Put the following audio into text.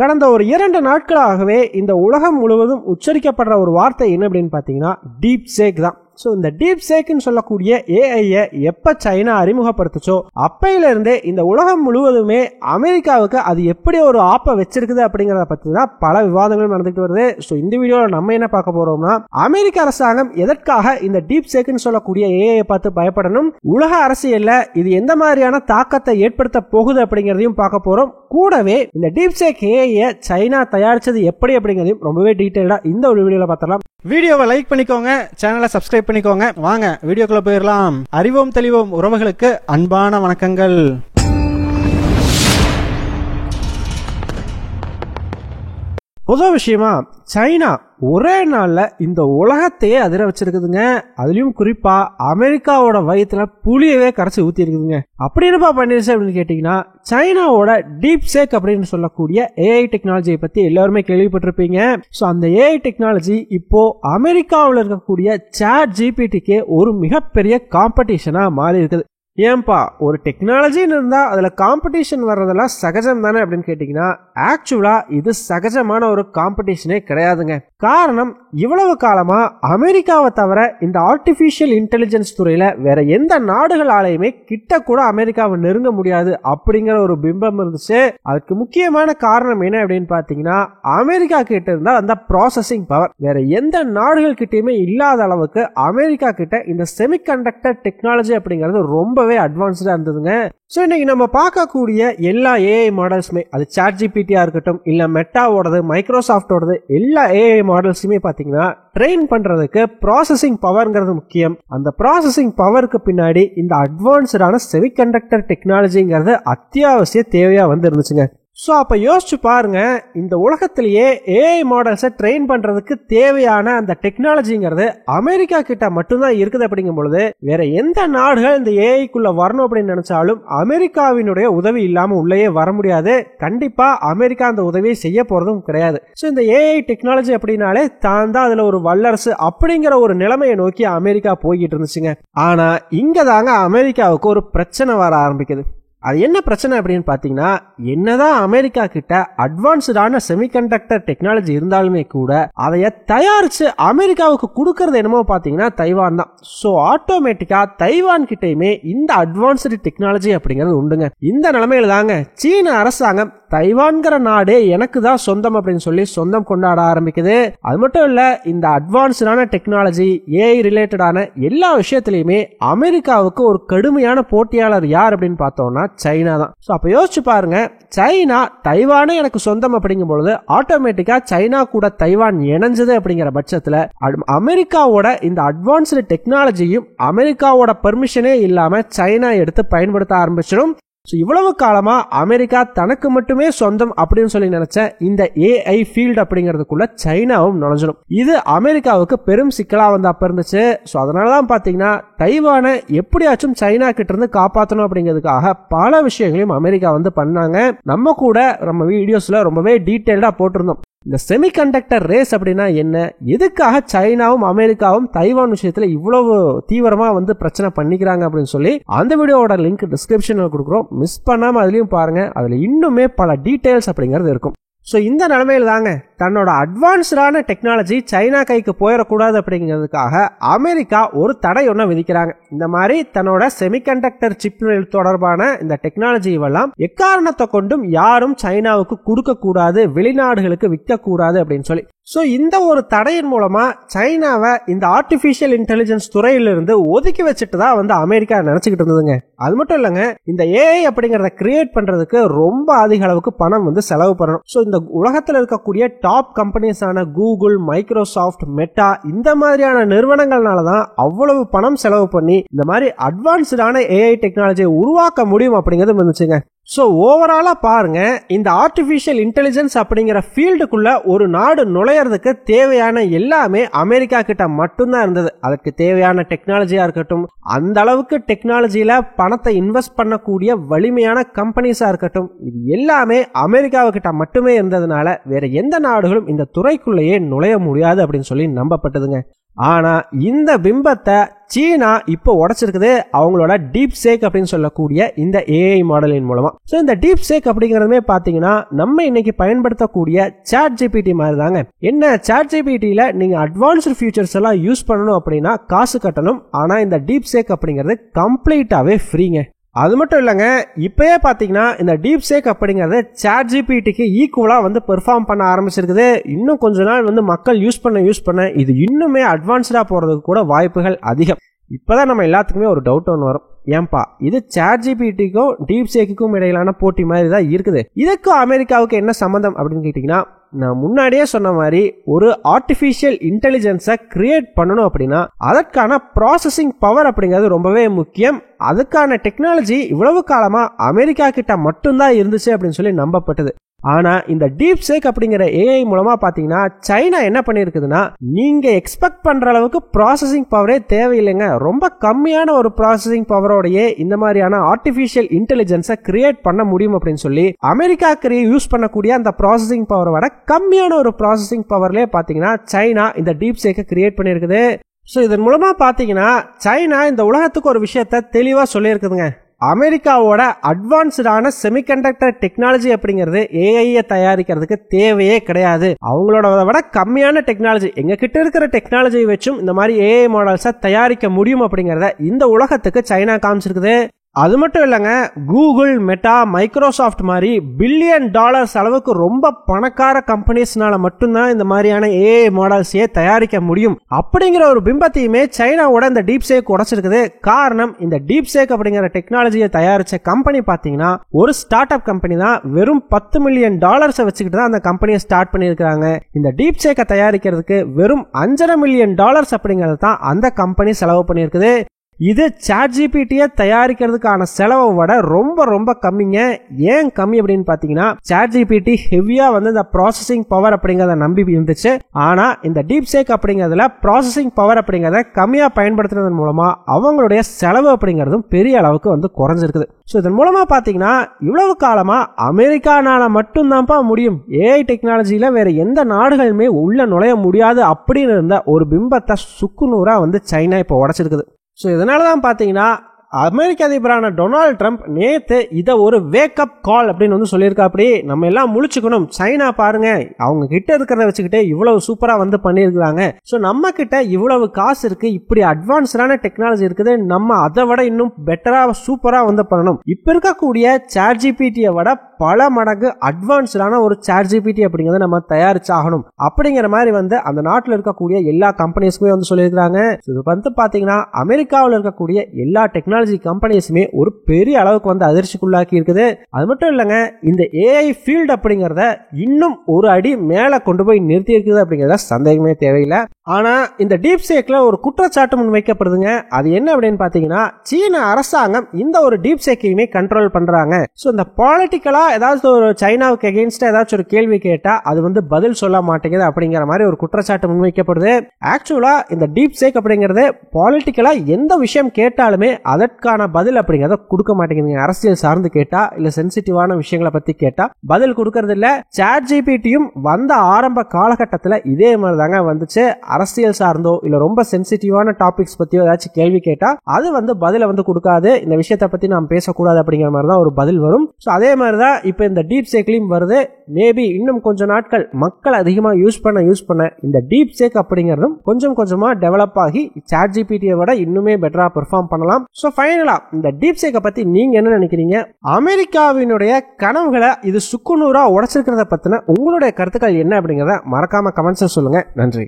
கடந்த ஒரு 2 நாட்களாகவே இந்த உலகம் முழுவதும் உச்சரிக்கப்படுற ஒரு வார்த்தை என்ன அப்படின்னு பாத்தீங்கன்னா டீப் சேக் தான். ஸோ இந்த டீப் சேக்னு சொல்லக்கூடிய ஏஐயை எப்ப சைனா அறிமுகப்படுத்துச்சோ அப்பையில இருந்தே இந்த உலகம் முழுவதுமே அமெரிக்காவுக்கு அது எப்படி ஒரு ஆப்பை வச்சிருக்குது அப்படிங்கறத பத்தி தான் பல விவாதங்களும் நடந்துட்டு வருது. ஸோ இந்த வீடியோல நம்ம என்ன பார்க்க போறோம்னா, அமெரிக்க அரசாங்கம் எதற்காக இந்த டீப் சேக்னு சொல்லக்கூடிய ஏஐயை பார்த்து பயப்படணும், உலக அரசியல்ல இது எந்த மாதிரியான தாக்கத்தை ஏற்படுத்த போகுது அப்படிங்கறதையும் பார்க்க போறோம். கூடவே இந்த டீப் சேக் ஏஐயை சைனா தயாரிச்சது எப்படி அப்படிங்கறதையும் ரொம்பவே டீடைலா இந்த ஒரு வீடியோல பார்த்தலாம். வீடியோவை லைக் பண்ணிக்கோங்க, சேனலை சப்ஸ்கிரைப் பண்ணிக்கோங்க. வாங்க வீடியோக்குள்ள போயிடலாம். அறிவோம் தெளிவோம் உறவுகளுக்கு அன்பான வணக்கங்கள். பொது விஷயமா சைனா ஒரே நாள்ல இந்த உலகத்தையே அதிர வச்சிருக்குதுங்க. அதுலயும் குறிப்பா அமெரிக்காவோட வயிற்றுல புளியவே கரைச்சி ஊத்தி இருக்குதுங்க. அப்படி என்னப்பா பண்ணிருச்சு அப்படின்னு கேட்டீங்கன்னா, சைனாவோட டீப் சேக் அப்படின்னு சொல்லக்கூடிய ஏஐ டெக்னாலஜியை பத்தி எல்லாருமே கேள்விப்பட்டிருப்பீங்க. சோ அந்த ஏஐ டெக்னாலஜி இப்போ அமெரிக்காவில் இருக்கக்கூடிய சாட் ஜிபிடிக்கு ஒரு மிகப்பெரிய காம்படிஷனா மாறி இருக்குது. ஏன்பா ஒரு டெக்னாலஜின்னு இருந்தா அதுல காம்படிஷன் வர்றதெல்லாம் சகஜம் தானே அப்படின்னு கேட்டீங்கன்னா, ஆக்சுவலா இது சகஜமான ஒரு காம்படிஷனே கிடையாதுங்க. காரணம், இவ்வளவு காலமா அமெரிக்காவை தவிர இந்த ஆர்டிபிஷியல் இன்டெலிஜென்ஸ் துறையில வேற எந்த நாடுகளாலையுமே கிட்ட கூட அமெரிக்காவை நெருங்க முடியாது அப்படிங்கிற ஒரு பிம்பம் இருந்துச்சு. அதுக்கு முக்கியமான காரணம் என்ன அப்படின்னு பாத்தீங்கன்னா, அமெரிக்கா கிட்ட இருந்தா அந்த ப்ராசஸிங் பவர் வேற எந்த நாடுகள் கிட்டயுமே இல்லாத அளவுக்கு அமெரிக்கா கிட்ட இந்த செமிகண்டக்டர் டெக்னாலஜி அப்படிங்கிறது ரொம்பவே அட்வான்ஸ்டா இருந்ததுங்க. சோ இன்னைக்கு நம்ம பார்க்கக்கூடிய எல்லா ஏஐ மாடல்ஸுமே, அது சாட் ஜிபிடியா இருக்கட்டும், இல்ல மெட்டாவோடது, மைக்ரோசாஃப்டோடது, எல்லா ஏஐ மாடல்ஸுமே பாத்தீங்கன்னா ட்ரெயின் பண்றதுக்கு ப்ராசஸிங் பவர்ங்கிறது முக்கியம். அந்த ப்ராசஸிங் பவருக்கு பின்னாடி இந்த அட்வான்ஸ்டான செமிகண்டக்டர் டெக்னாலஜிங்கிறது அத்தியாவசிய தேவையா வந்து இருந்துச்சுங்க. சோ அப்ப யோசிச்சு பாருங்க, இந்த உலகத்திலேயே ஏஐ மாடல்ஸை ட்ரெயின் பண்றதுக்கு தேவையான அந்த டெக்னாலஜிங்கிறது அமெரிக்கா கிட்ட மட்டும்தான் இருக்குது. அப்படிங்கும் பொழுது வேற எந்த நாடுகள் இந்த ஏஐக்குள்ள வரணும் அப்படின்னு நினைச்சாலும் அமெரிக்காவினுடைய உதவி இல்லாம உள்ளேயே வர முடியாது. கண்டிப்பா அமெரிக்கா அந்த உதவியை செய்ய போறதும் கிடையாது. சோ இந்த ஏஐ டெக்னாலஜி அப்படின்னாலே தான் தான் அதுல ஒரு வல்லரசு அப்படிங்கிற ஒரு நிலைமையை நோக்கி அமெரிக்கா போய்கிட்டு இருந்துச்சுங்க. ஆனா இங்க தாங்க அமெரிக்காவுக்கு ஒரு பிரச்சனை வர ஆரம்பிக்குது. அது என்ன பிரச்சனை அப்படின்னு பாத்தீங்கன்னா, என்னதான் அமெரிக்கா கிட்ட அட்வான்ஸ்டான செமிகண்டக்டர் டெக்னாலஜி இருந்தாலுமே கூட அதைய தயாரிச்சு அமெரிக்காவுக்கு கொடுக்கறது என்னமோ பாத்தீங்கன்னா தைவான் தான். சோ ஆட்டோமேட்டிக்கா தைவான் கிட்டயுமே இந்த அட்வான்ஸ்டு டெக்னாலஜி அப்படிங்கிறது உண்டுங்க. இந்த நிலைமையில தாங்க சீன அரசாங்கம் தைவான்கிற நாடே எனக்கு தான் சொந்தம் அப்படின்னு சொல்லி சொந்தம் கொண்டாட ஆரம்பிக்குது. அது மட்டும் இல்ல, இந்த அட்வான்ஸ்டான டெக்னாலஜி ஏஐ ரிலேட்டடான எல்லா விஷயத்திலயுமே அமெரிக்காவுக்கு ஒரு கடுமையான போட்டியாளர் யார் அப்படின்னு பார்த்தோம்னா சைனா தான். சோ அப்ப யோசிச்சு பாருங்க, சைனா தைவானே எனக்கு சொந்தம் அப்படிங்கும் பொழுது ஆட்டோமேட்டிக்கா சைனா கூட தைவான் இணைஞ்சது அப்படிங்கிற பட்சத்துல அமெரிக்காவோட இந்த அட்வான்ஸ்டு டெக்னாலஜியும் அமெரிக்காவோட பெர்மிஷனே இல்லாம சைனா எடுத்து பயன்படுத்த ஆரம்பிச்சிடும். இவ்வளவு காலமா அமெரிக்கா தனக்கு மட்டுமே சொந்தம் அப்படின்னு சொல்லி நினைச்ச இந்த ஏஐ ஃபீல்ட் அப்படிங்கிறதுக்குள்ள சைனாவும் நுழைஞ்சிடும். இது அமெரிக்காவுக்கு பெரும் சிக்கலா வந்து அப்ப இருந்துச்சு. சோ அதனாலதான் பாத்தீங்கன்னா தைவானை எப்படியாச்சும் சைனா கிட்ட இருந்து காப்பாற்றணும் அப்படிங்கிறதுக்காக பல விஷயங்களையும் அமெரிக்கா வந்து பண்ணாங்க. நம்ம கூட நம்ம வீடியோஸ்ல ரொம்பவே டீடைல்டா போட்டிருந்தோம். இந்த செமிகண்டக்டர் ரேஸ் அப்படின்னா என்ன, எதுக்காக சைனாவும் அமெரிக்காவும் தைவான் விஷயத்துல இவ்வளவு தீவிரமா வந்து பிரச்சனை பண்ணிக்கிறாங்க அப்படின்னு சொல்லி அந்த வீடியோவோட லிங்க் டிஸ்கிரிப்ஷன்ல கொடுக்குறோம். மிஸ் பண்ணாம அதுலயும் பாருங்க. அதுல இன்னுமே பல டீடைல்ஸ் அப்படிங்கிறது இருக்கும். சோ இந்த நிலைமையில தாங்க தன்னோட அட்வான்ஸ்டான டெக்னாலஜி சைனா கைக்கு போயிடக்கூடாது அப்படிங்கிறதுக்காக அமெரிக்கா ஒரு தடை ஒன்ன விதிக்கிறாங்க. இந்த மாதிரி தன்னோட செமிகண்டக்டர் சிப் தொடர்பான இந்த டெக்னாலஜி எல்லாம் எக்காரணத்தை கொண்டும் யாரும் சைனாவுக்கு கொடுக்க கூடாது, வெளிநாடுகளுக்கு விற்க கூடாது அப்படின்னு சொல்லி. சோ இந்த ஒரு தடையின் மூலமா சைனாவை இந்த ஆர்டிபிஷியல் இன்டெலிஜென்ஸ் துறையிலிருந்து ஒதுக்கி வச்சுட்டு தான் வந்து அமெரிக்கா நினைச்சுக்கிட்டு இருந்ததுங்க. அது மட்டும் இல்லங்க, இந்த ஏஐ அப்படிங்கறத கிரியேட் பண்றதுக்கு ரொம்ப அதிக அளவுக்கு பணம் வந்து செலவு பண்ணணும். சோ இந்த உலகத்தில் இருக்கக்கூடிய டாப் கம்பெனிஸான கூகுள், மைக்ரோசாஃப்ட், மெட்டா இந்த மாதிரியான நிறுவனங்கள்னாலதான் அவ்வளவு பணம் செலவு பண்ணி இந்த மாதிரி அட்வான்ஸ்டான ஏஐ டெக்னாலஜியை உருவாக்க முடியும் அப்படிங்கிறது இருந்துச்சுங்க. சோ ஓவராலா பாருங்க, இந்த ஆர்டிபிஷியல் இன்டெலிஜென்ஸ் அப்படிங்கிற ஃபீல்டுக்குள்ள ஒரு நாடு நுழையறதுக்கு தேவையான எல்லாமே அமெரிக்கா கிட்ட மட்டும்தான் இருந்தது. அதுக்கு தேவையான டெக்னாலஜியா இருக்கட்டும், அந்த அளவுக்கு டெக்னாலஜியில பணத்தை இன்வெஸ்ட் பண்ணக்கூடிய வலிமையான கம்பெனிஸா இருக்கட்டும், இது எல்லாமே அமெரிக்காவு கிட்ட மட்டுமே இருந்ததுனால வேற எந்த நாடுகளும் இந்த துறைக்குள்ளேயே நுழைய முடியாது அப்படின்னு சொல்லி நம்பப்பட்டதுங்க. ஆனா இந்த பிம்பத்தை சீனா இப்போ உடைச்சிருக்குது அவங்களோட டீப் சேக் அப்படின்னு சொல்லக்கூடிய இந்த ஏஐ மாடலின் மூலமா. சோ இந்த டீப் சேக் அப்படிங்கறதுமே பாத்தீங்கன்னா நம்ம இன்னைக்கு பயன்படுத்தக்கூடிய சாட் ஜிபிடி மாதிரி தாங்க. என்ன சாட் ஜிபிடில நீங்க அட்வான்ஸ்டு ஃபீச்சர்ஸ் எல்லாம் யூஸ் பண்ணணும் அப்படின்னா காசு கட்டணும். ஆனா இந்த டீப் சேக் அப்படிங்கிறது கம்ப்ளீட்டாவே ஃப்ரீங்க. அது மட்டும் இல்லங்க, இப்பயே பாத்தீங்கன்னா இந்த டீப் சேக் அப்படிங்கறது சாட் ஜிபிடிக்கு ஈக்குவலா வந்து பெர்ஃபார்ம் பண்ண ஆரம்பிச்சிருக்குது. இன்னும் கொஞ்ச நாள் வந்து மக்கள் யூஸ் பண்ண இது இன்னுமே அட்வான்ஸ்டா போறதுக்கு கூட வாய்ப்புகள் அதிகம். இப்பதான் நம்ம எல்லாத்துக்குமே ஒரு டவுட் ஒன்று வரும், ஏன்பா இது சாட் ஜிபிடிக்கும் டீப் சேக்குக்கும் இடையிலான போட்டி மாதிரி தான் இருக்குது, இதுக்கும் அமெரிக்காவுக்கு என்ன சம்பந்தம் அப்படின்னு கேட்டீங்கன்னா, நான் முன்னாடியே சொன்ன மாதிரி ஒரு ஆர்டிபிஷியல் இன்டெலிஜென்ஸை கிரியேட் பண்ணணும் அப்படின்னா அதற்கான ப்ராசஸிங் பவர் அப்படிங்கிறது ரொம்பவே முக்கியம். அதுக்கான டெக்னாலஜி இவ்வளவு காலமா அமெரிக்கா கிட்ட மட்டும்தான் இருந்துச்சு அப்படின்னு சொல்லி நம்பப்பட்டது. ஆனா இந்த டீப் சேக் அப்படிங்கிற ஏஐ மூலமா பாத்தீங்கன்னா சைனா என்ன பண்ணிருக்குதுன்னா, நீங்க எக்ஸ்பெக்ட் பண்ற அளவுக்கு ப்ராசஸிங் பவரே தேவையில்லைங்க, ரொம்ப கம்மியான ஒரு ப்ராசஸிங் பவரோடயே இந்த மாதிரியான ஆர்டிபிஷியல் இன்டெலிஜென்ஸை கிரியேட் பண்ண முடியும் அப்படின்னு சொல்லி அமெரிக்கா யூஸ் பண்ணக்கூடிய அந்த ப்ராசஸிங் பவரோட கம்மியான ஒரு ப்ராசஸிங் பவர்லயே பாத்தீங்கன்னா சைனா இந்த டீப் சேக்கை கிரியேட் பண்ணிருக்குது. சோ இதன் மூலமா பாத்தீங்கன்னா சைனா இந்த உலகத்துக்கு ஒரு விஷயத்த தெளிவா சொல்லியிருக்குதுங்க, அமெரிக்காவோட அட்வான்ஸ்டான செமிகண்டக்டர் டெக்னாலஜி அப்படிங்கிறது ஏஐயை தயாரிக்கிறதுக்கு தேவையே கிடையாது. அவங்களோட விட கம்மியான டெக்னாலஜி, எங்க கிட்ட இருக்கிற டெக்னாலஜி வச்சும் இந்த மாதிரி ஏஐ மாடல்ஸை தயாரிக்க முடியும் அப்படிங்கறத இந்த உலகத்துக்கு சைனா காமிச்சிருக்குது. அது மட்டும் இல்லங்க, கூகுள், மெட்டா, மைக்ரோசாஃப்ட் மாதிரி $பில்லியன் அளவுக்கு ரொம்ப பணக்கார கம்பெனிஸ்னால மட்டும்தான் இந்த மாதிரியான ஏஐ மாடல்ஸையே தயாரிக்க முடியும் அப்படிங்கிற ஒரு பிம்பத்தையுமே சைனாவோட இந்த டீப் சேக் உடைச்சிருக்குது. காரணம், இந்த டீப் சேக் அப்படிங்கிற டெக்னாலஜியை தயாரிச்ச கம்பெனி பாத்தீங்கன்னா ஒரு ஸ்டார்ட் அப் கம்பெனி தான். வெறும் $10 மில்லியன் வச்சுக்கிட்டு தான் அந்த கம்பெனியை ஸ்டார்ட் பண்ணிருக்காங்க. இந்த டீப் சேக்கை தயாரிக்கிறதுக்கு வெறும் $5.5 மில்லியன் அப்படிங்கிறது தான் அந்த கம்பெனி செலவு பண்ணிருக்குது. இது சாட் ஜிபிடியை தயாரிக்கிறதுக்கான செலவை விட ரொம்ப ரொம்ப கம்மிங்க. ஏன் கம்மி அப்படின்னு பாத்தீங்கன்னா, சாட் ஜிபிடி ஹெவியா வந்து இந்த ப்ராசஸிங் பவர் அப்படிங்கறத நம்பி இருந்துச்சு. ஆனா இந்த டீப் சேக் அப்படிங்கறதுல ப்ராசஸிங் பவர் அப்படிங்கறத கம்மியா பயன்படுத்துறதன் மூலமா அவங்களுடைய செலவு அப்படிங்கறதும் பெரிய அளவுக்கு வந்து குறைஞ்சிருக்குது. சோ இதன் மூலமா பாத்தீங்கன்னா இவ்வளவு காலமா அமெரிக்கானால மட்டும்தான்ப்பா முடியும், ஏஐ டெக்னாலஜில வேற எந்த நாடுகளுமே உள்ள நுழைய முடியாது அப்படின்னு இருந்த ஒரு பிம்பத்தை சுக்குநூறா வந்து சைனா இப்ப உடைச்சிருக்குது. ஸோ இதனாலதான் பாத்தீங்கன்னா அமெரிக்க அதிபரான டொனால்ட் ட்ரம்ப் நேத்து இதை ஒரு வேக்கப் கால் அப்படின்னு வந்து சொல்லியிருக்காப்படி, நம்ம எல்லாம் முழிச்சுக்கணும், சைனா பாருங்க அவங்க கிட்ட இருக்கிறத வச்சுக்கிட்டே இவ்வளவு சூப்பரா வந்து பண்ணிருக்காங்க, ஸோ நம்ம கிட்ட இவ்வளவு காசு இருக்கு, இப்படி அட்வான்ஸ்டான டெக்னாலஜி இருக்குது, நம்ம அதை விட இன்னும் பெட்டரா சூப்பரா வந்து பண்ணணும். இப்ப இருக்கக்கூடிய சாட் ஜிபிடியை விட பல மடங்கு அட்வான்ஸ்டான ஒரு சாட் ஜிபிடி அப்படிங்கறத நம்ம தயாரிச்சாகணும் அப்படிங்கிற மாதிரி வந்து அந்த நாட்டில் இருக்கக்கூடிய எல்லா கம்பெனிஸ்க்குமே வந்து சொல்லியிருக்காங்க. இது வந்து பாத்தீங்கன்னா அமெரிக்காவில் இருக்கக்கூடிய எல்லா டெக்னாலஜி கம்பெனிஸுமே ஒரு பெரிய அளவுக்கு வந்து அதிர்ச்சிக்குள்ளாக்கி இருக்குது. அது மட்டும் இல்லங்க, இந்த ஏஐ ஃபீல்ட் அப்படிங்கறத இன்னும் ஒரு அடி மேல கொண்டு போய் நிறுத்தி இருக்குது அப்படிங்கறத சந்தேகமே தேவையில்லை. ஆனா இந்த டீப் சேக்ல ஒரு குற்றச்சாட்டு முன் வைக்கப்படுதுங்க. அது என்ன அப்படின்னு பாத்தீங்கன்னா, சீன அரசாங்கம் இந்த ஒரு டீப் சேக்கையுமே கண்ட்ரோல் பண்றாங்க. சோ இந்த பாலிட்டிக்கலா ஏதாவது ஒரு சைனாவுக்கு அகைன்ஸ்டா ஏதாச்சும் ஒரு கேள்வி கேட்டா அது வந்து பதில் சொல்ல மாட்டேங்குது அப்படிங்கிற மாதிரி ஒரு குற்றச்சாட்டு முன்வைக்கப்படுது. ஆக்சுவலா இந்த டீப் சேக் அப்படிங்கறது பாலிட்டிக்கலா எந்த விஷயம் கேட்டாலுமே அதற்கான பதில் அப்படிங்கறத கொடுக்க மாட்டேங்குது. அரசியல் சார்ந்து கேட்டா இல்ல சென்சிட்டிவான விஷயங்களை பத்தி கேட்டா பதில் கொடுக்கறது இல்ல. சாட் ஜிபிடியும் வந்த ஆரம்ப காலகட்டத்தில் இதே மாதிரி தாங்க வந்துச்சு. அரசியல் சார்ந்தோ இல்ல ரொம்ப சென்சிட்டிவான டாபிக்ஸ் பத்தியோ ஏதாச்சும் கேள்வி கேட்டா அது வந்து பதில வந்து கொடுக்காது, இந்த விஷயத்தை பத்தி நாம் பேசக்கூடாது அப்படிங்கிற மாதிரி தான் ஒரு பதில் வரும். அதே மாதிரிதான் இப்ப இந்த டீப் சேக்லயும் வருது. மேபி இன்னும் கொஞ்ச நாட்கள் மக்கள் அதிகமா யூஸ் பண்ண இந்த டீப் சேக் அப்படிங்கறதும் கொஞ்சம் கொஞ்சமா டெவலப் ஆகி சாட் ஜிபிடியை விட இன்னுமே பெட்டரா பெர்ஃபார்ம் பண்ணலாம். சோ ஃபைனலா இந்த டீப் சேக்கை பத்தி நீங்க என்ன நினைக்கிறீங்க? அமெரிக்காவினுடைய கனவுகளை இது சுக்குநூறா உடைச்சிருக்கிறத பத்தின உங்களுடைய கருத்துக்கள் என்ன அப்படிங்கறத மறக்காம கமெண்ட்ஸ் சொல்லுங்க. நன்றி.